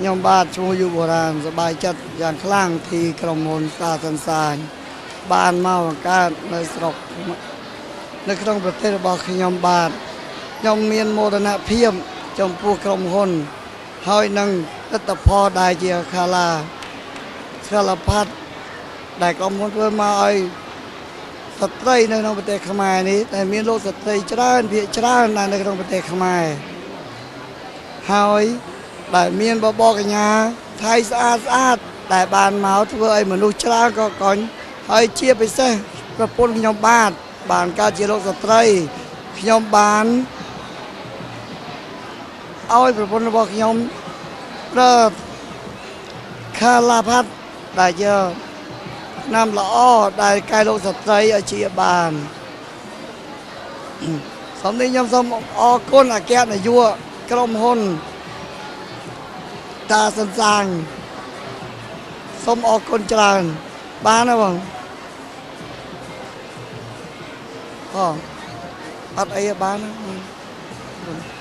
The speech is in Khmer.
ខ្ញុំបាទឈ្មោះយុវរានសប្បាយចិត្តយ៉ាងខ្លាំងទីក្រុមហ៊ុនសាសនសាញបានមកបង្កើតនៅស្រុកនៅក្នុងប្រទេសរបស់ខ្ញុំបាទខ្ញុំមានមោទនភាពចំពោះក្រុមហ៊ុនហើយនឹងទិដ្ឋផលដែលជាខាឡាស្គាល់ផាត់ដែលក្រុមហ៊ុនធ្វើមកឲ្យស្ត្រីនៅក្នុងប្រទេសខ្មែរនេះតែមានលោកស្ត្រីច្រើនភាគច្រើននៅក្នុងប្រទេសខ្មែរហើយដែលមានបបរកញ្ញាថៃស្អាតដែលបានមកធ្វើឲ្យមនុស្សច្រើនក៏កុញហើយជាពិសេសប្រពន្ធខ្ញុំបានកើតជាលោកស្ត្រីខ្ញុំបានឲ្យប្រពន្ធរបស់ខ្ញុំប្រើខាឡាផាត់ដែលជាណាំល្អដែលកែលោកស្ត្រីឲ្យជាបានសូមនេះខ្ញុំសូមអរគុណអគ្គនាយកក្រុមហ៊ុនតាសន្សាងសូមអរគុណច្រើនបានទេបងអត់អីបានទេ